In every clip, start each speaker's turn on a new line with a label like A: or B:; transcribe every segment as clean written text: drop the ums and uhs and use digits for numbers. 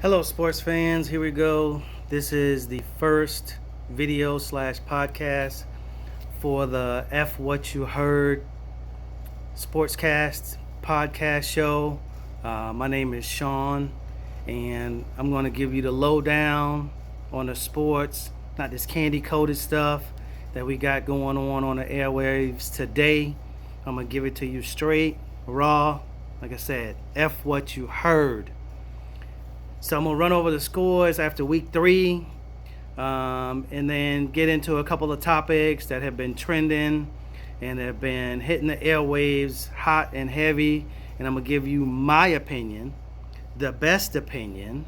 A: Hello, sports fans. Here we go. This is the first video slash podcast for the F What You Heard Sportscast podcast show. My name is Shaun, and I'm going to give you the lowdown on the sports, not this candy coated stuff that we got going on the airwaves today. I'm going to give it to you straight, raw. Like I said, F What You Heard. So I'm going to run over the scores after week 3 and then get into a couple of topics that have been trending and have been hitting the airwaves hot and heavy. And I'm going to give you my opinion, the best opinion,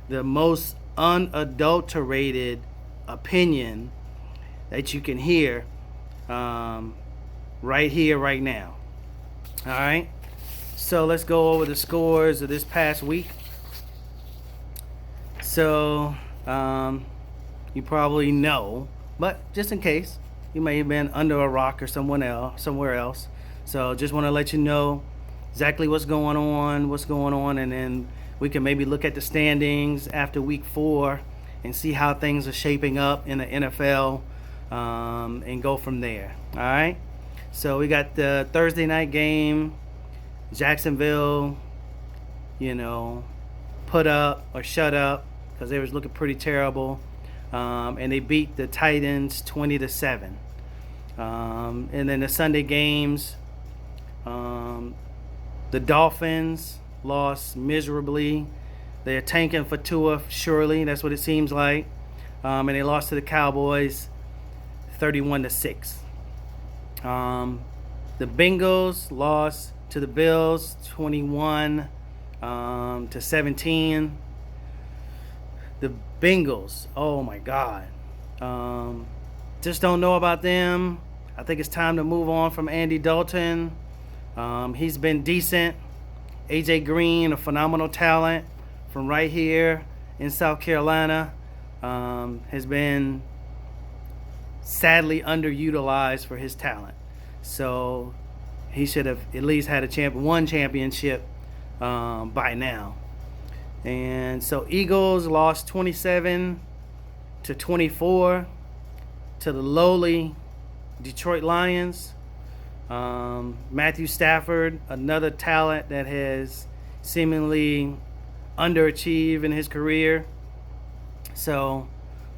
A: the most unadulterated opinion that you can hear right here, right now. All right. So let's go over the scores of this past week. So, you probably know, but just in case, you may have been under a rock or somewhere else. So, just want to let you know exactly what's going on, and then we can maybe look at the standings after week 4 and see how things are shaping up in the NFL, and go from there. All right. So, we got the Thursday night game, Jacksonville, put up or shut up, because they was looking pretty terrible, and they beat the Titans 20-7. And then the Sunday games, the Dolphins lost miserably. They're tanking for Tua, surely. That's what it seems like. And they lost to the Cowboys 31-6. The Bengals lost to the Bills 21-17. The Bengals, oh my God. Just don't know about them. I think it's time to move on from Andy Dalton. He's been decent. AJ Green, a phenomenal talent from right here in South Carolina, has been sadly underutilized for his talent. So he should have at least had one championship by now. And so Eagles lost 27-24 to the lowly Detroit Lions. Matthew Stafford, another talent that has seemingly underachieved in his career. So,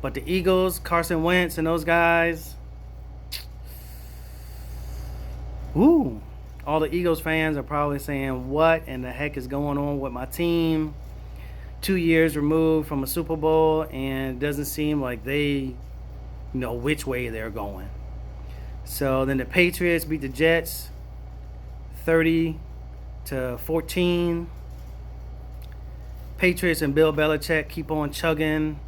A: but the Eagles, Carson Wentz and those guys, all the Eagles fans are probably saying, what in the heck is going on with my team? 2 years removed from a Super Bowl, and it doesn't seem like they know which way they're going. So then the Patriots beat the Jets 30-14. Patriots and Bill Belichick keep on chugging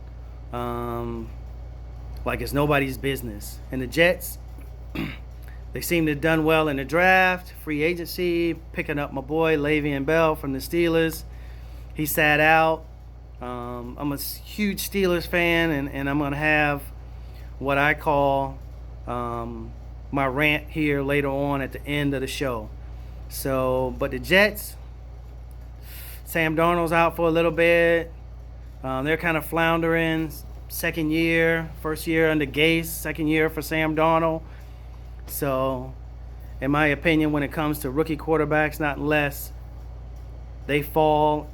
A: like it's nobody's business. And the Jets, they seem to have done well in the draft, free agency, picking up my boy Le'Veon Bell from the Steelers. He sat out. I'm a huge Steelers fan, and I'm going to have what I call my rant here later on at the end of the show. So, but the Jets, Sam Darnold's out for a little bit. They're kind of floundering. First year under Gase, second year for Sam Darnold. So, in my opinion, when it comes to rookie quarterbacks, not unless they fall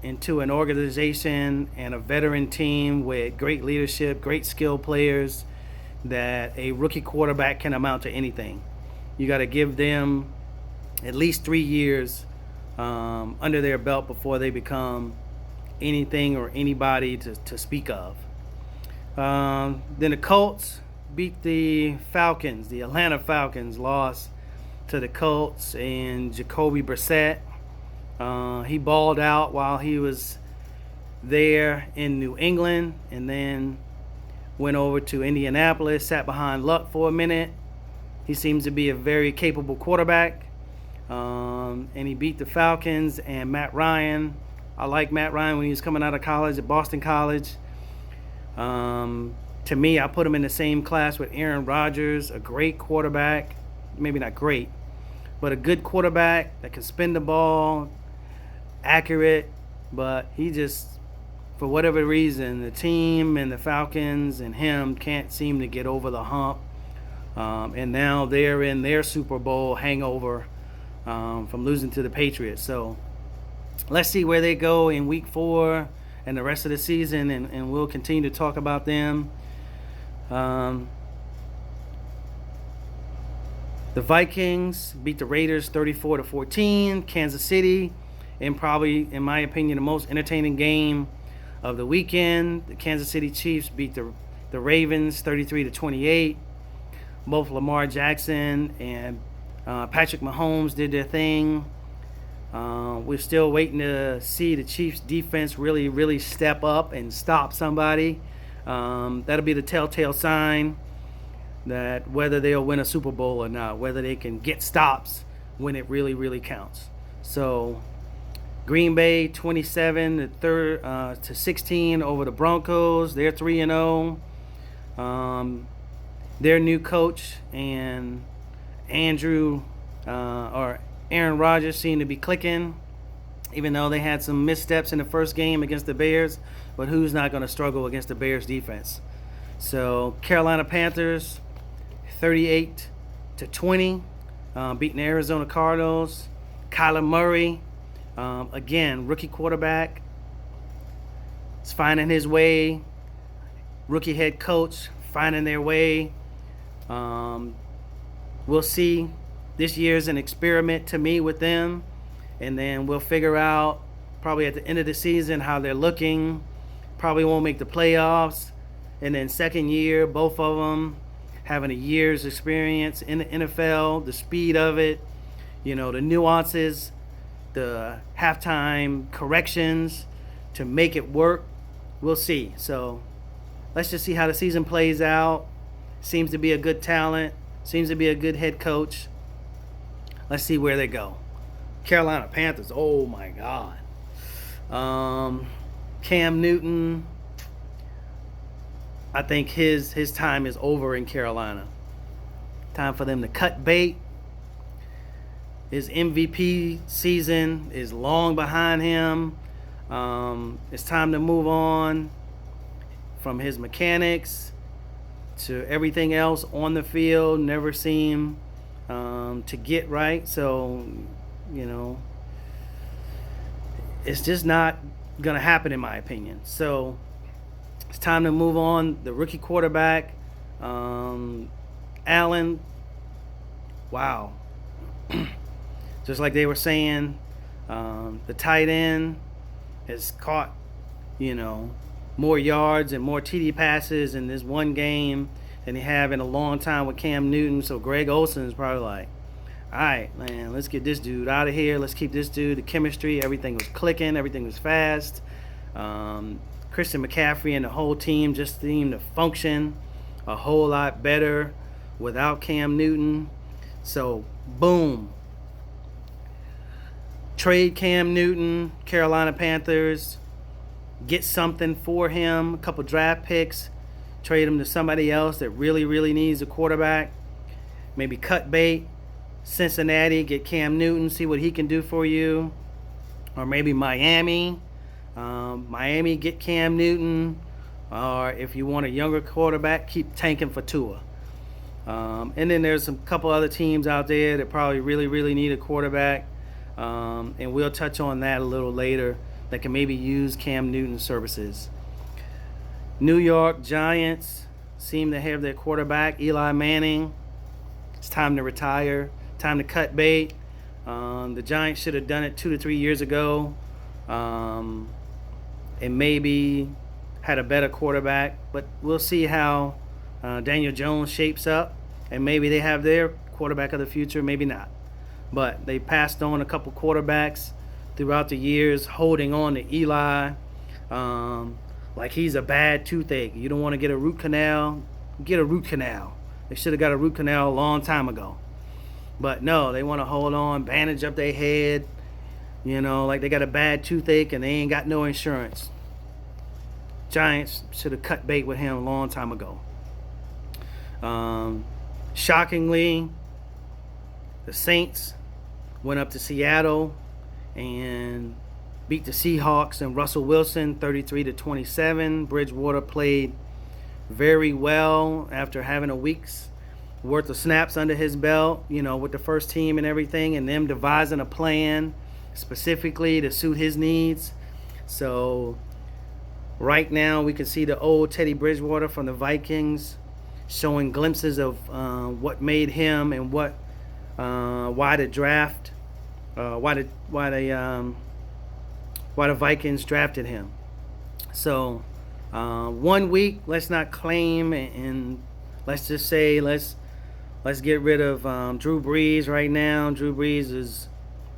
A: into an organization and a veteran team with great leadership, great skill players, that a rookie quarterback can amount to anything. You got to give them at least 3 years under their belt before they become anything or anybody to speak of. Then the Colts beat the Falcons. The Atlanta Falcons lost to the Colts, and Jacoby Brissett, he balled out while he was there in New England, and then went over to Indianapolis, sat behind Luck for a minute. He seems to be a very capable quarterback, and he beat the Falcons and Matt Ryan. I like Matt Ryan when he was coming out of college at Boston College. To me, I put him in the same class with Aaron Rodgers, a great quarterback. Maybe not great, but a good quarterback that can spin the ball, accurate, but he just, for whatever reason, the team and the Falcons and him can't seem to get over the hump. And now they're in their Super Bowl hangover from losing to the Patriots. So let's see where they go in week 4 and the rest of the season, and we'll continue to talk about them. The Vikings beat the Raiders 34-14. Kansas City, and probably, in my opinion, the most entertaining game of the weekend. The Kansas City Chiefs beat the Ravens 33-28. Both Lamar Jackson and Patrick Mahomes did their thing. We're still waiting to see the Chiefs defense really step up and stop somebody. That'll be the telltale sign that whether they'll win a Super Bowl or not, whether they can get stops when it really counts. So Green Bay 27-16 over the Broncos. They're 3-0. Their new coach and Aaron Rodgers seem to be clicking, even though they had some missteps in the first game against the Bears. But who's not going to struggle against the Bears defense? So Carolina Panthers 38-20, beating the Arizona Cardinals. Kyler Murray, again, rookie quarterback, is finding his way. Rookie head coach finding their way. We'll see. This year's an experiment to me with them, and then we'll figure out probably at the end of the season how they're looking. Probably won't make the playoffs, and then second year, both of them having a year's experience in the NFL, the speed of it, the nuances, the halftime corrections to make it work. We'll see. So let's just see how the season plays out. Seems to be a good talent. Seems to be a good head coach. Let's see where they go. Carolina Panthers, oh my God. Cam Newton, I think his time is over in Carolina. Time for them to cut bait. His MVP season is long behind him. It's time to move on from his mechanics to everything else on the field. Never seem to get right. So, it's just not going to happen in my opinion. So it's time to move on. The rookie quarterback, Allen, wow. Just like they were saying, the tight end has caught, more yards and more TD passes in this one game than they have in a long time with Cam Newton. So Greg Olsen is probably like, all right, man, let's get this dude out of here. Let's keep this dude. The chemistry, everything was clicking. Everything was fast. Christian McCaffrey and the whole team just seemed to function a whole lot better without Cam Newton. So, boom. Trade Cam Newton, Carolina Panthers. Get something for him, a couple draft picks. Trade him to somebody else that really needs a quarterback. Maybe cut bait. Cincinnati, get Cam Newton, see what he can do for you. Or maybe Miami. Miami, get Cam Newton. Or if you want a younger quarterback, keep tanking for Tua. And then there's a couple other teams out there that probably really need a quarterback. And we'll touch on that a little later, that can maybe use Cam Newton's services. New York Giants seem to have their quarterback, Eli Manning. It's time to retire. Time to cut bait. The Giants should have done it 2 to 3 years ago. And maybe had a better quarterback. But we'll see how Daniel Jones shapes up. And maybe they have their quarterback of the future, maybe not. But they passed on a couple quarterbacks throughout the years, holding on to Eli like he's a bad toothache. You don't want to get a root canal, get a root canal. They should have got a root canal a long time ago. But no, they want to hold on, bandage up their head, like they got a bad toothache and they ain't got no insurance. Giants should have cut bait with him a long time ago. Shockingly, the Saints went up to Seattle and beat the Seahawks and Russell Wilson 33-27. Bridgewater played very well after having a week's worth of snaps under his belt, with the first team and everything, and them devising a plan specifically to suit his needs. So right now we can see the old Teddy Bridgewater from the Vikings showing glimpses of what made him and why the draft, why the Vikings drafted him. So 1 week, let's not claim, and let's just say let's get rid of Drew Brees right now. Drew Brees is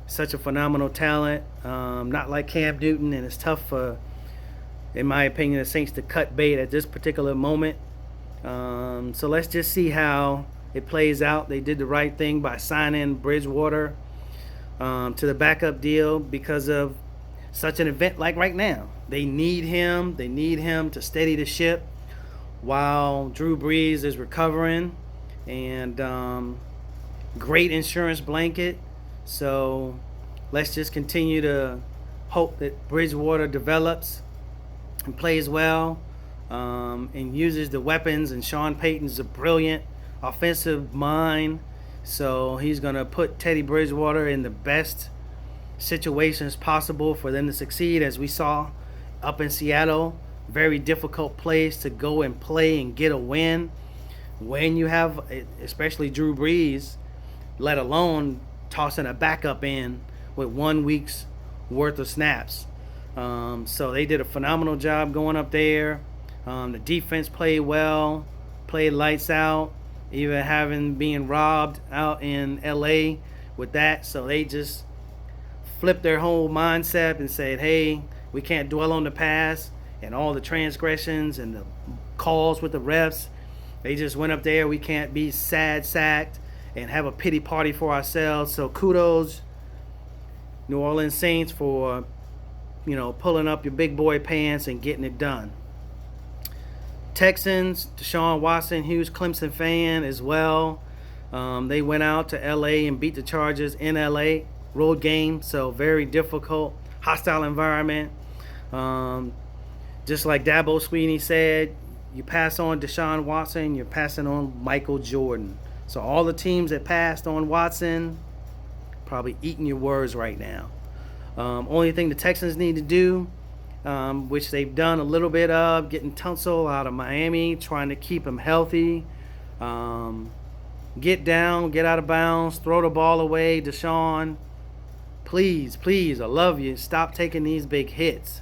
A: such a phenomenal talent, not like Cam Newton, and it's tough for, in my opinion, the Saints to cut bait at this particular moment. So let's just see how it plays out. They did the right thing by signing Bridgewater to the backup deal because of such an event like right now. They need him. They need him to steady the ship while Drew Brees is recovering, and great insurance blanket. So let's just continue to hope that Bridgewater develops and plays well, and uses the weapons. And Sean Payton's a brilliant offensive mind, so he's going to put Teddy Bridgewater in the best situations possible for them to succeed, as we saw up in Seattle. Very difficult place to go and play and get a win when you have, especially Drew Brees, let alone tossing a backup in with 1 week's worth of snaps. So they did a phenomenal job going up there. The defense played well, played lights out, even being robbed out in LA with that. So they just flipped their whole mindset and said, hey, we can't dwell on the past and all the transgressions and the calls with the refs. They just went up there. We can't be sacked and have a pity party for ourselves. So kudos, New Orleans Saints, for pulling up your big boy pants and getting it done. Texans, Deshaun Watson, huge Clemson fan as well. They went out to LA and beat the Chargers in LA. Road game, so very difficult, hostile environment. Just like Dabo Sweeney said, you pass on Deshaun Watson, you're passing on Michael Jordan. So all the teams that passed on Watson, probably eating your words right now. Only thing the Texans need to do, which they've done a little bit of, getting Tunsil out of Miami, trying to keep him healthy. Get down, get out of bounds, throw the ball away. Deshaun, please, I love you. Stop taking these big hits.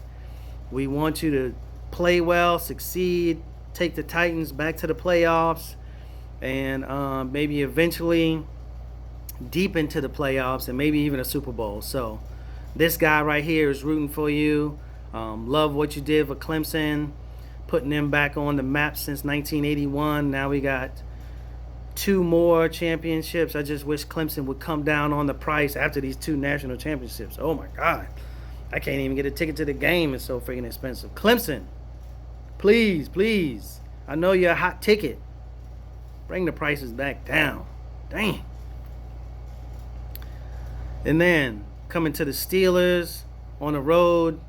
A: We want you to play well, succeed, take the Titans back to the playoffs, and maybe eventually deep into the playoffs, and maybe even a Super Bowl. So this guy right here is rooting for you. Love what you did for Clemson, putting them back on the map since 1981. Now we got 2 more championships. I just wish Clemson would come down on the price after these 2 national championships. Oh my God, I can't even get a ticket to the game. It's so freaking expensive. Clemson, please, I know you're a hot ticket. Bring the prices back down. Dang. And then coming to the Steelers on the road.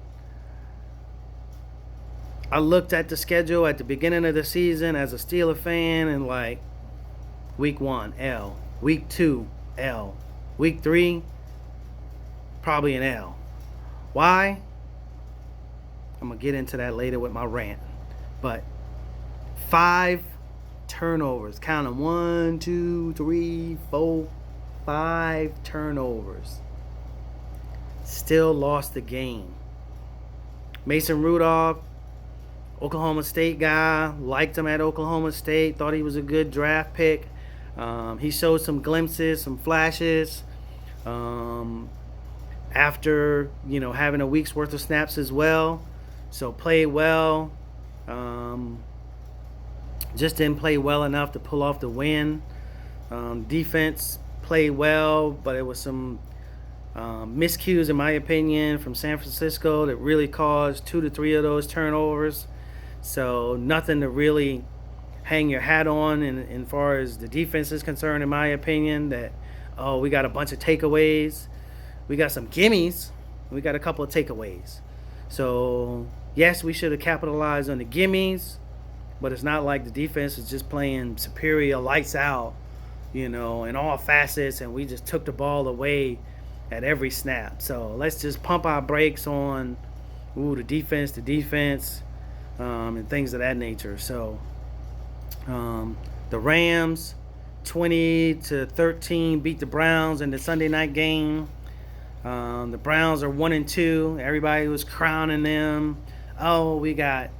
A: I looked at the schedule at the beginning of the season as a Steeler fan, and like, week 1, L. Week 2, L. Week 3, probably an L. Why? I'm going to get into that later with my rant. But 5 turnovers. Count them. 1, 2, 3, 4, 5 turnovers. Still lost the game. Mason Rudolph, Oklahoma State guy, liked him at Oklahoma State, thought he was a good draft pick. He showed some glimpses, some flashes after having a week's worth of snaps as well. So played well. Just didn't play well enough to pull off the win. Defense played well, but it was some miscues, in my opinion, from San Francisco that really caused 2 to 3 of those turnovers. So nothing to really hang your hat on in far as the defense is concerned, in my opinion. That, we got a bunch of takeaways. We got some gimmies. We got a couple of takeaways. So, yes, we should have capitalized on the gimmies, but it's not like the defense is just playing superior lights out, in all facets, and we just took the ball away at every snap. So let's just pump our brakes on the defense, and things of that nature. So the Rams 20-13 beat the Browns in the Sunday night game. The Browns are 1-2. Everybody was crowning them. Oh, we got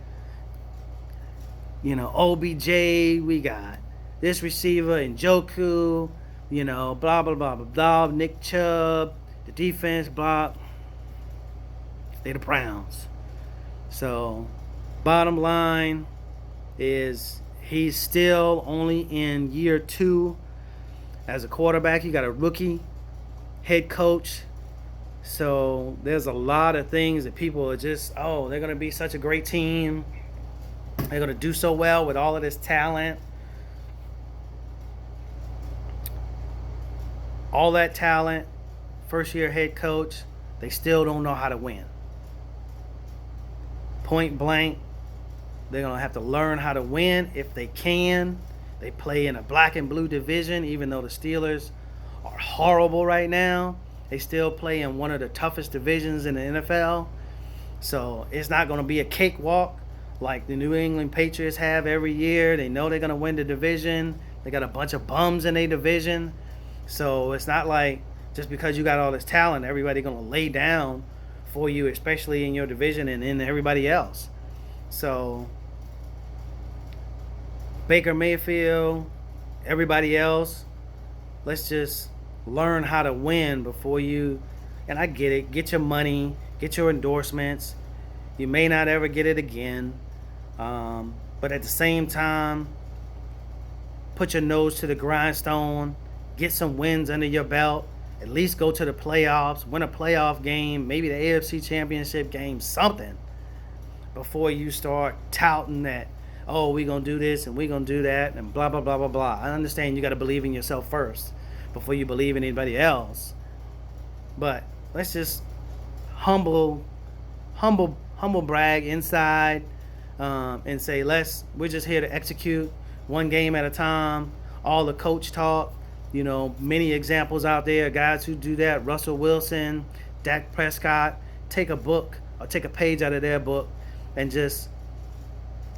A: OBJ, we got this receiver Njoku, blah, blah, blah, blah, blah, Nick Chubb, the defense, blah. They the Browns. So, bottom line is he's still only in year 2 as a quarterback. You got a rookie head coach. So, there's a lot of things that people are just, they're going to be such a great team. They're going to do so well with all of this talent. All that talent, first-year head coach, they still don't know how to win. Point blank, they're going to have to learn how to win if they can. They play in a black and blue division, even though the Steelers are horrible right now. They still play in one of the toughest divisions in the NFL. So it's not going to be a cakewalk like the New England Patriots have every year. They know they're going to win the division. They got a bunch of bums in their division. So it's not like just because you got all this talent, everybody going to lay down for you, especially in your division and in everybody else. So Baker Mayfield, everybody else, let's just learn how to win before you, and I get it, get your money, get your endorsements. You may not ever get it again. But at the same time, put your nose to the grindstone, get some wins under your belt, at least go to the playoffs, win a playoff game, maybe the AFC Championship game, something, before you start touting that, we're going to do this and we're going to do that and blah, blah, blah, blah, blah. I understand you got to believe in yourself first before you believe in anybody else. But let's just humble brag inside, and say we're just here to execute one game at a time. All the coach talk, many examples out there, guys who do that. Russell Wilson, Dak Prescott. Take a book or take a page out of their book and just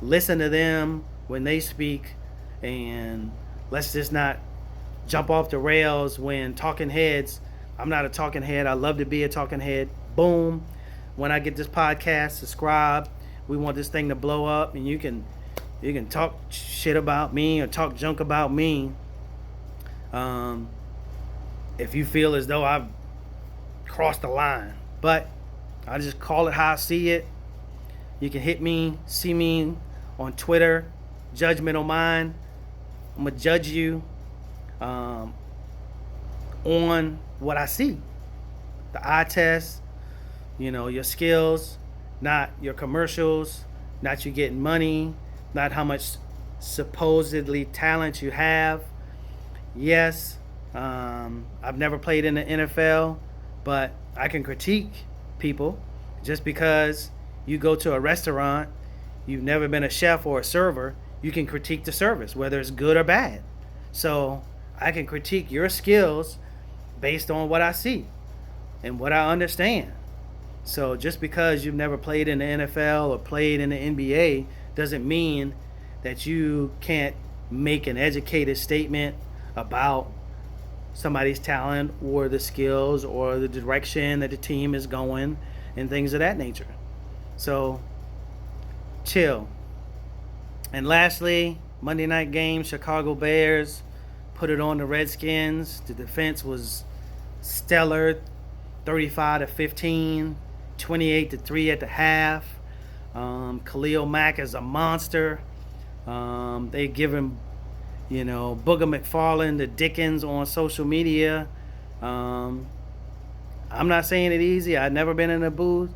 A: listen to them when they speak, and let's just not jump off the rails when talking heads. I'm not a talking head. I love to be a talking head. Boom. When I get this podcast, subscribe. We want this thing to blow up, and you can talk shit about me or talk junk about me. If you feel as though I've crossed the line, but I just call it how I see it. You can hit me, see me on Twitter, Judgmental Mind. I'm gonna judge you on what I see, the eye test. Your skills, not your commercials, not you getting money, not how much supposedly talent you have. Yes, I've never played in the NFL, but I can critique people. Just because you go to a restaurant, you've never been a chef or a server, you can critique the service, whether it's good or bad. So I can critique your skills based on what I see and what I understand. So just because you've never played in the NFL or played in the NBA doesn't mean that you can't make an educated statement about somebody's talent or the skills or the direction that the team is going and things of that nature. So chill. And lastly, Monday night game, Chicago Bears put it on the Redskins. The defense was stellar, 35-15. 28-3 at the half. Khalil Mack is a monster. They give him, Booger McFarland the Dickens on social media. I'm not saying it easy. I've never been in a booth.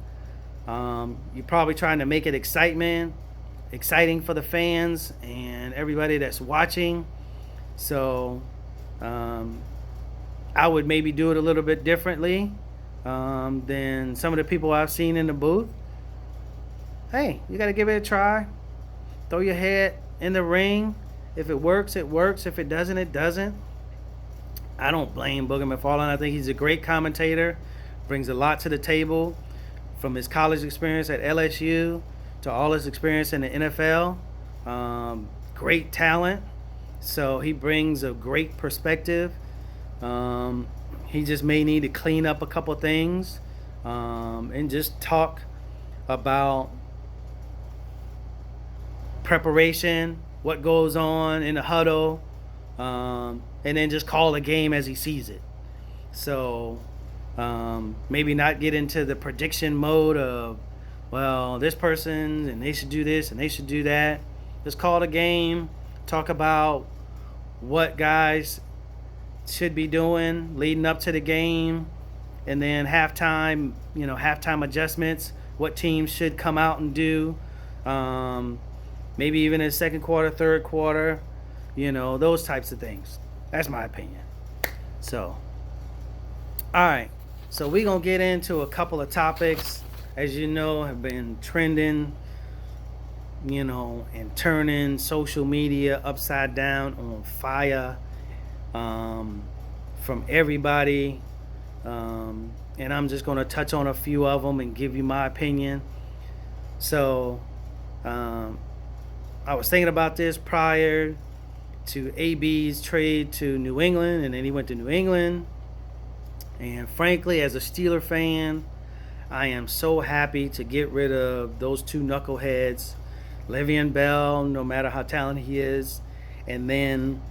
A: You're probably trying to make it exciting for the fans and everybody that's watching. So I would maybe do it a little bit differently. than some of the people I've seen in the booth. Hey, you got to give it a try. Throw your head in the ring. If it works, it works. If it doesn't, it doesn't. I don't blame Booger McFarland. I think he's a great commentator, brings a lot to the table from his college experience at LSU to all his experience in the NFL. Great talent. So he brings a great perspective. He just may need to clean up a couple things and just talk about preparation, what goes on in the huddle, and then just call a game as he sees it. So maybe not get into the prediction mode of, well, this person and they should do this and they should do that. Just call the game, talk about what guys should be doing leading up to the game, and then halftime adjustments, what teams should come out and do. Maybe even in the second quarter, third quarter, those types of things. That's my opinion. So, all right. So we're going to get into a couple of topics, as you know, have been trending, and turning social media upside down, on fire, from everybody. And I'm just going to touch on a few of them and give you my opinion. So, I was thinking about this prior to AB's trade to New England, and then he went to New England. And frankly, as a Steeler fan, I am so happy to get rid of those two knuckleheads, Le'Veon Bell, no matter how talented he is, and then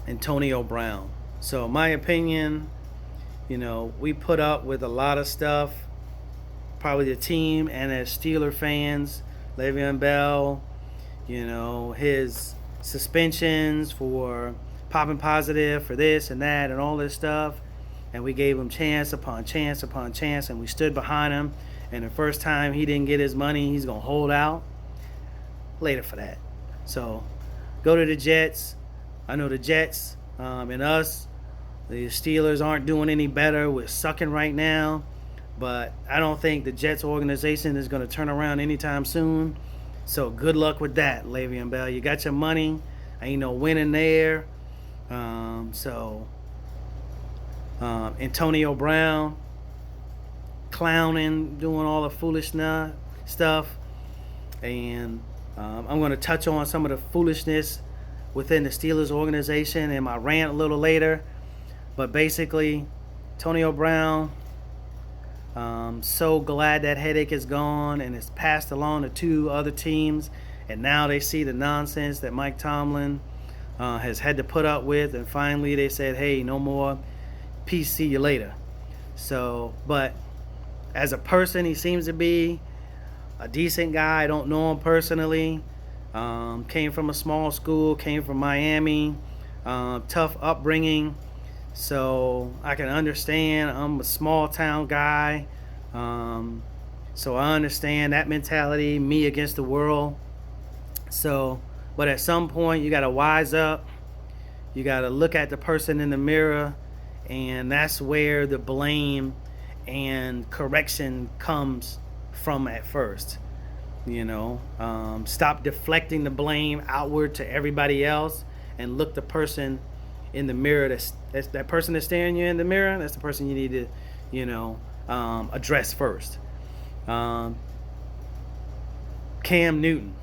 A: Antonio Brown. So my opinion, we put up with a lot of stuff, probably the team and as Steeler fans. Le'Veon Bell, his suspensions for popping positive for this and that and all this stuff. And we gave him chance upon chance upon chance, and we stood behind him. And the first time he didn't get his money, he's going to hold out later for that. So go to the Jets. I know the Jets and us, the Steelers, aren't doing any better. We're sucking right now. But I don't think the Jets organization is going to turn around anytime soon. So good luck with that, Le'Veon Bell. You got your money. Ain't no winning there. Antonio Brown, clowning, doing all the foolish stuff. And I'm going to touch on some of the foolishness within the Steelers organization in my rant a little later. But basically, Antonio Brown, so glad that headache is gone and it's passed along to two other teams. And now they see the nonsense that Mike Tomlin has had to put up with. And finally they said, hey, no more. Peace, see you later. So, but as a person, he seems to be a decent guy. I don't know him personally. Came from a small school, came from Miami. Tough upbringing. So I can understand. I'm a small town guy. So I understand that mentality, me against the world. So, but at some point you got to wise up. You got to look at the person in the mirror, and that's where the blame and correction comes from at first. Stop deflecting the blame outward to everybody else and look the person in the mirror. That's that person that's staring you in the mirror. That's the person you need to, address first. Cam Newton.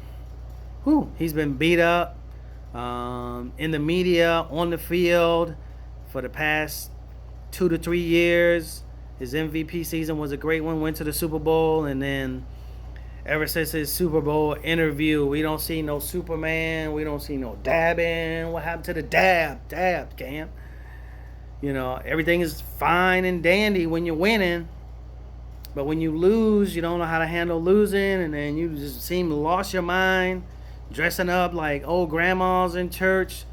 A: He's been beat up in the media, on the field for the past 2 to 3 years. His MVP season was a great one, went to the Super Bowl, and then ever since his Super Bowl interview, we don't see no Superman, we don't see no dabbing. What happened to the dab, Cam? Everything is fine and dandy when you're winning, but when you lose, you don't know how to handle losing, and then you just seem to lost your mind, dressing up like old grandmas in church,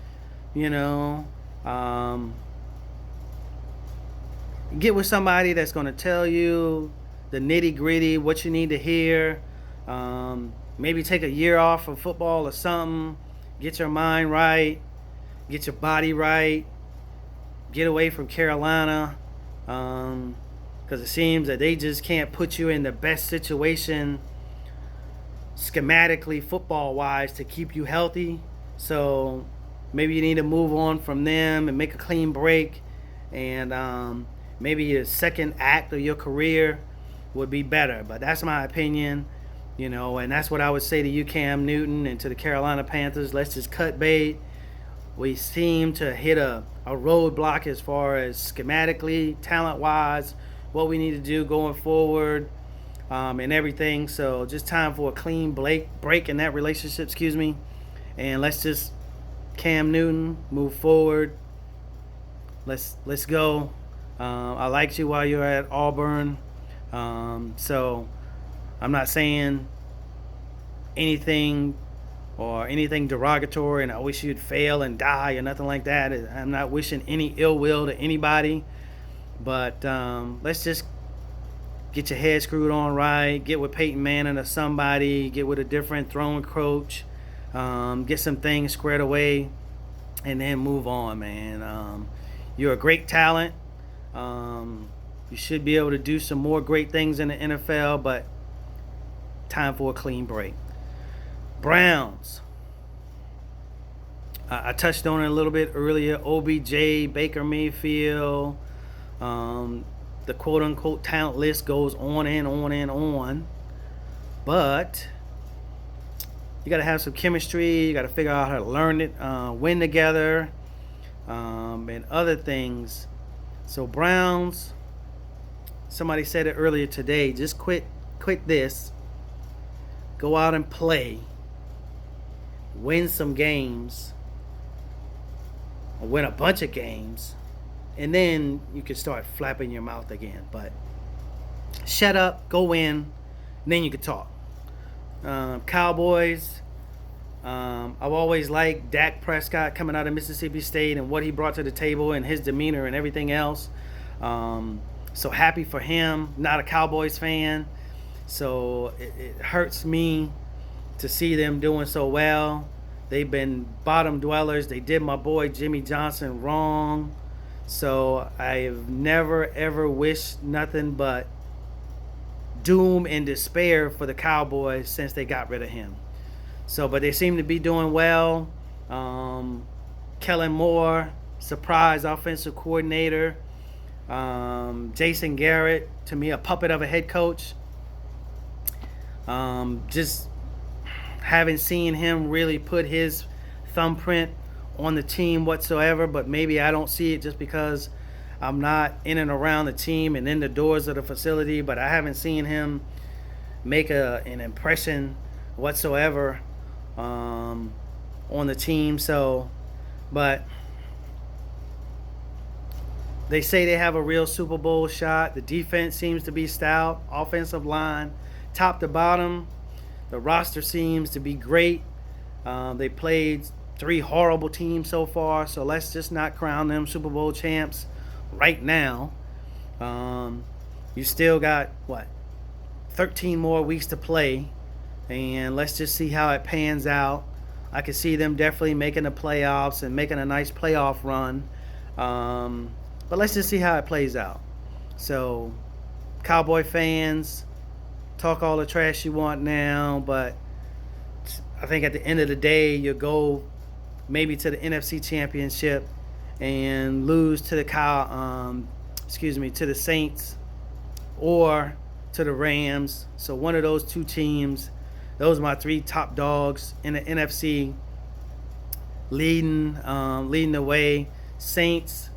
A: Get with somebody that's going to tell you the nitty-gritty, what you need to hear. Maybe take a year off from football or something. Get your mind right. Get your body right. Get away from Carolina. because it seems that they just can't put you in the best situation schematically, football wise, to keep you healthy. So maybe you need to move on from them and make a clean break, and maybe your second act of your career would be better. But that's my opinion, and that's what I would say to you, Cam Newton, and to the Carolina Panthers. Let's just cut bait. We seem to hit a roadblock as far as schematically, talent-wise, what we need to do going forward, and everything. So just time for a clean break in that relationship, and let's just Cam Newton move forward. Let's go. I liked you while you were at Auburn, so I'm not saying anything derogatory, and I wish you'd fail and die or nothing like that. I'm not wishing any ill will to anybody, but let's just get your head screwed on right, get with Peyton Manning or somebody, get with a different throwing coach, get some things squared away, and then move on, man. You're a great talent. You should be able to do some more great things in the NFL, but time for a clean break. Browns. I touched on it a little bit earlier. OBJ, Baker Mayfield, the quote-unquote talent list goes on and on and on. But you got to have some chemistry. You got to figure out how to learn it, win together, and other things. So Browns, somebody said it earlier today, just quit this. Go out and play. Win some games. Or win a bunch of games. And then you can start flapping your mouth again. But shut up, go win, and then you can talk. Cowboys. I've always liked Dak Prescott coming out of Mississippi State and what he brought to the table and his demeanor and everything else. So happy for him. Not a Cowboys fan. So it hurts me to see them doing so well. They've been bottom dwellers. They did my boy Jimmy Johnson wrong. So I've never, ever wished nothing but doom and despair for the Cowboys since they got rid of him. So, but they seem to be doing well. Kellen Moore, surprise offensive coordinator. Jason Garrett, to me, a puppet of a head coach. Just haven't seen him really put his thumbprint on the team whatsoever, but maybe I don't see it just because I'm not in and around the team and in the doors of the facility, but I haven't seen him make an impression whatsoever on the team. So, but they say they have a real Super Bowl shot. The defense seems to be stout. Offensive line, top to bottom, the roster seems to be great. They played 3 horrible teams so far, so let's just not crown them Super Bowl champs right now. You still got, 13 more weeks to play, and let's just see how it pans out. I could see them definitely making the playoffs and making a nice playoff run, but let's just see how it plays out. So, Cowboy fans, talk all the trash you want now, but I think at the end of the day, you'll go maybe to the NFC Championship and lose to the Saints or to the Rams. So one of those two teams, those are my 3 top dogs in the NFC, leading the way. Saints,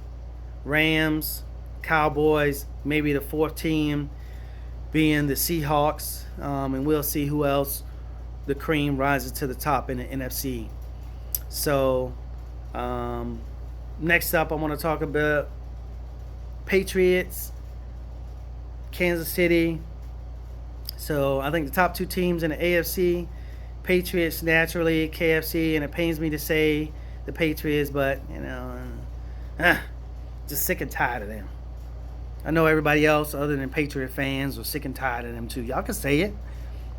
A: Rams, Cowboys, maybe the 4th team being the Seahawks, and we'll see who else the cream rises to the top in the NFC. So next up, I want to talk about Patriots, Kansas City. So I think the top 2 teams in the AFC, Patriots naturally, KFC, and it pains me to say the Patriots, but just sick and tired of them. I know everybody else other than Patriot fans are sick and tired of them too. Y'all can say it.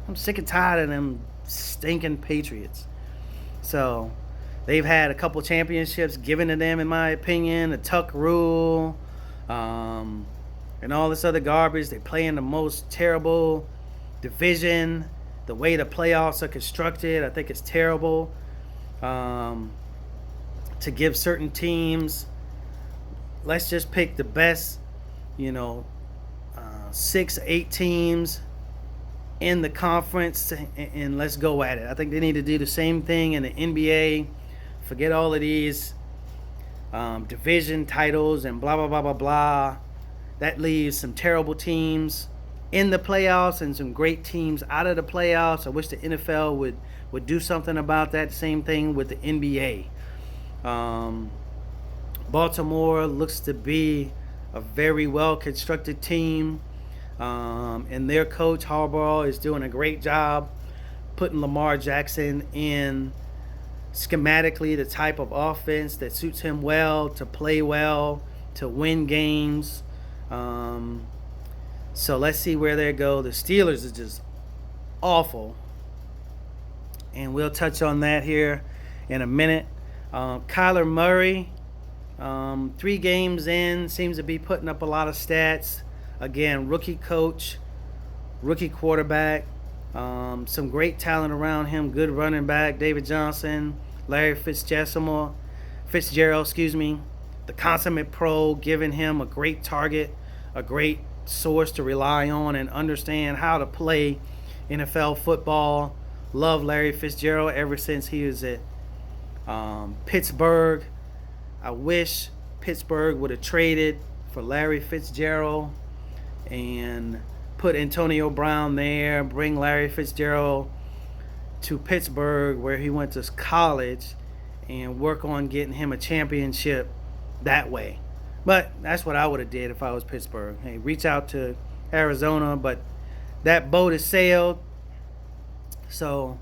A: I'm sick and tired of them stinking Patriots. So they've had a couple championships given to them, in my opinion. The Tuck Rule, and all this other garbage. They play in the most terrible division. The way the playoffs are constructed, I think it's terrible. To give certain teams, let's just pick the best, 6, 8 teams in the conference, and let's go at it. I think they need to do the same thing in the NBA. Forget all of these division titles and blah, blah, blah, blah, blah. That leaves some terrible teams in the playoffs and some great teams out of the playoffs. I wish the NFL would do something about that. Same thing with the NBA. Baltimore looks to be a very well-constructed team. And their coach, Harbaugh, is doing a great job putting Lamar Jackson in schematically the type of offense that suits him well, to play well, to win games. So let's see where they go. The Steelers are just awful, and we'll touch on that here in a minute. Kyler Murray, 3 games in, seems to be putting up a lot of stats. Again, rookie coach, rookie quarterback, some great talent around him. Good running back, David Johnson, Larry Fitzgerald, the consummate pro, giving him a great target, a great source to rely on and understand how to play NFL football. Love Larry Fitzgerald ever since he was at Pittsburgh. I wish Pittsburgh would have traded for Larry Fitzgerald and put Antonio Brown there, bring Larry Fitzgerald to Pittsburgh where he went to college, and work on getting him a championship that way. But that's what I would have did if I was Pittsburgh. Hey, reach out to Arizona, but that boat has sailed. So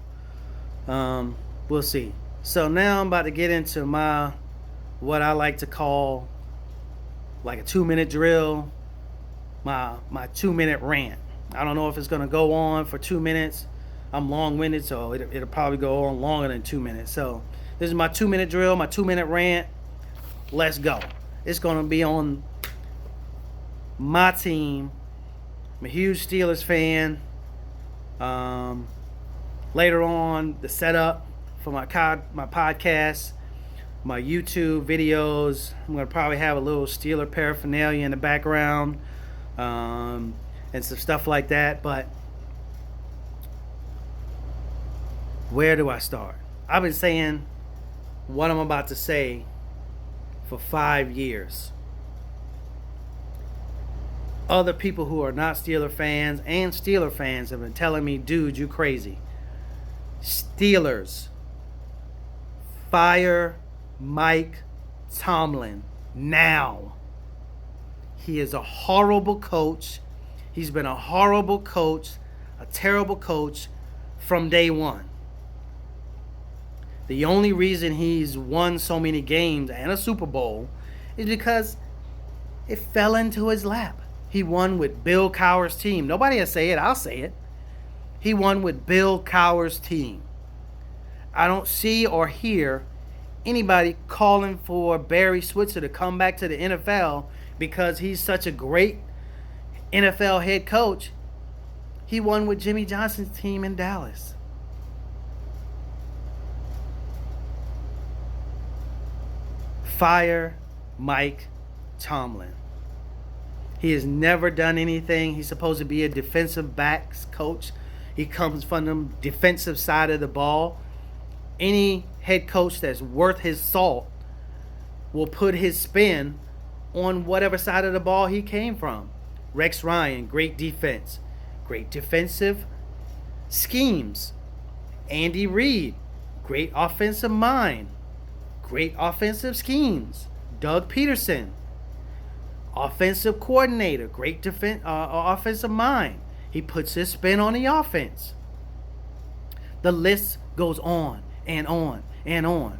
A: we'll see. So now I'm about to get into what I like to call like a 2-minute drill, my 2-minute rant. I don't know if it's going to go on for 2 minutes. I'm long-winded, so it'll probably go on longer than 2 minutes. So this is my 2-minute drill, my 2-minute rant. Let's go. It's going to be on my team. I'm a huge Steelers fan. Later on, the setup for my podcast, my YouTube videos, I'm going to probably have a little Steeler paraphernalia in the background, and some stuff like that. But where do I start? I've been saying what I'm about to say for 5 years. Other people who are not Steeler fans and Steeler fans have been telling me, dude, you crazy. Steelers, fire Mike Tomlin now. He is a horrible coach. He's been a horrible coach, a terrible coach from day one. The only reason he's won so many games and a Super Bowl is because it fell into his lap. He won with Bill Cowher's team. Nobody will say it. I'll say it. He won with Bill Cowher's team. I don't see or hear anybody calling for Barry Switzer to come back to the NFL because he's such a great NFL head coach. He won with Jimmy Johnson's team in Dallas. Fire Mike Tomlin. He has never done anything. He's supposed to be a defensive backs coach. He comes from the defensive side of the ball. Any head coach that's worth his salt will put his spin on whatever side of the ball he came from. Rex Ryan, great defense. Great defensive schemes. Andy Reid, great offensive mind. Great offensive schemes. Doug Peterson, offensive coordinator, great offensive mind. He puts his spin on the offense. The list goes on and on and on.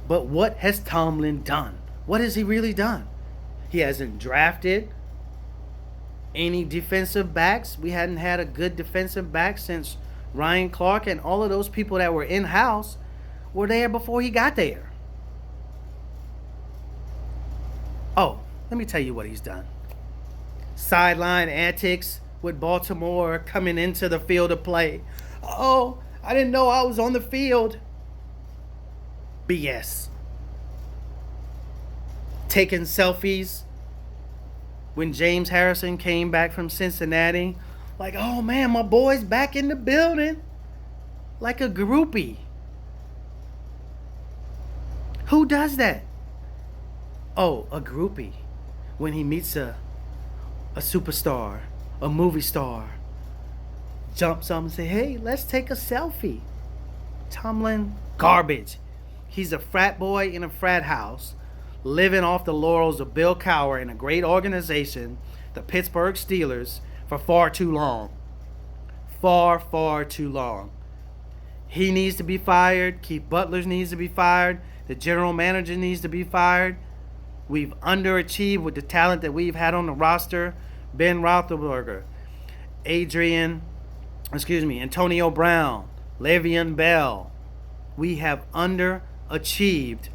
A: But what has Tomlin done? What has he really done? He hasn't drafted any defensive backs. We hadn't had a good defensive back since Ryan Clark, and all of those people that were in-house were there before he got there. Oh, let me tell you what he's done. sideline antics with Baltimore coming into the field of play. Oh, I didn't know I was on the field. BS. Taking selfies when James Harrison came back from Cincinnati. Like, oh man, my boy's back in the building. Like a groupie. Who does that? Oh, a groupie. When he meets a superstar, a movie star, jumps up and say, hey, let's take a selfie. Tomlin, garbage. He's a frat boy in a frat house, living off the laurels of Bill Cowher in a great organization, the Pittsburgh Steelers, for far too long. Far, far too long. He needs to be fired. Keith Butler needs to be fired. The general manager needs to be fired. We've underachieved with the talent that we've had on the roster. Ben Roethlisberger, Antonio Brown, Le'Veon Bell. We have underachieved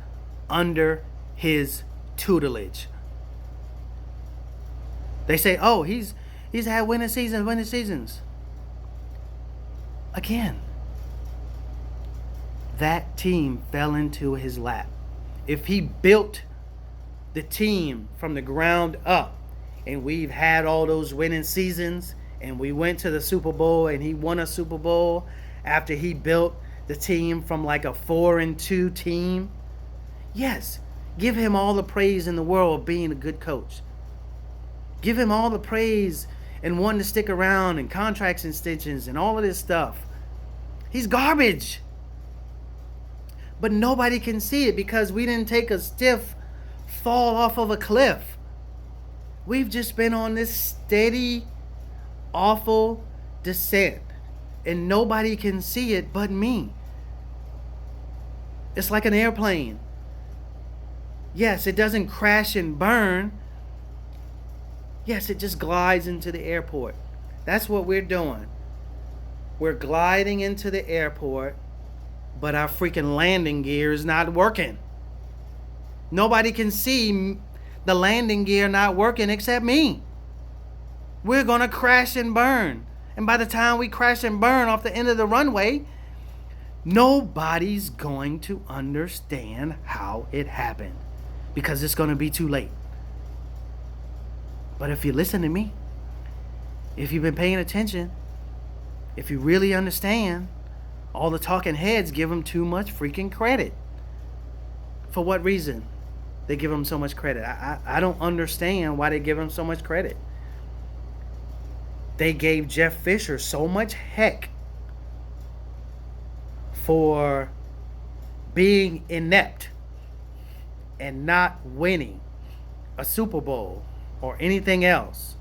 A: under his tutelage. They say, oh, he's had winning seasons. Again, that team fell into his lap. If he built the team from the ground up, and we've had all those winning seasons, and we went to the Super Bowl, and he won a Super Bowl after he built the team from like a 4-2 team, yes, give him all the praise in the world of being a good coach. Give him all the praise and wanting to stick around and contracts extensions and all of this stuff. He's garbage. But nobody can see it because we didn't take a stiff fall off of a cliff. We've just been on this steady, awful descent. And nobody can see it but me. It's like an airplane. Yes, it doesn't crash and burn. Yes, it just glides into the airport. That's what we're doing. We're gliding into the airport, but our freaking landing gear is not working. Nobody can see the landing gear not working except me. We're going to crash and burn. And by the time we crash and burn off the end of the runway, nobody's going to understand how it happened because it's going to be too late. But if you listen to me, if you've been paying attention, if you really understand, all the talking heads give them too much freaking credit. For what reason they give them so much credit? I don't understand why they give them so much credit. They gave Jeff Fisher so much heck for being inept and not winning a Super Bowl or anything else.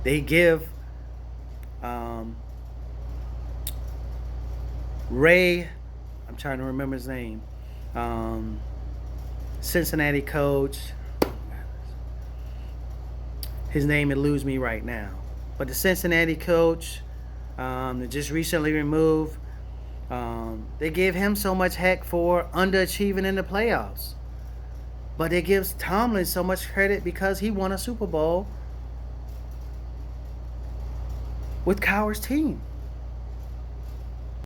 A: They give Ray, I'm trying to remember his name, Cincinnati coach. His name eludes me right now. But the Cincinnati coach that just recently removed, they gave him so much heck for underachieving in the playoffs. But it gives Tomlin so much credit because he won a Super Bowl with Cowher's team.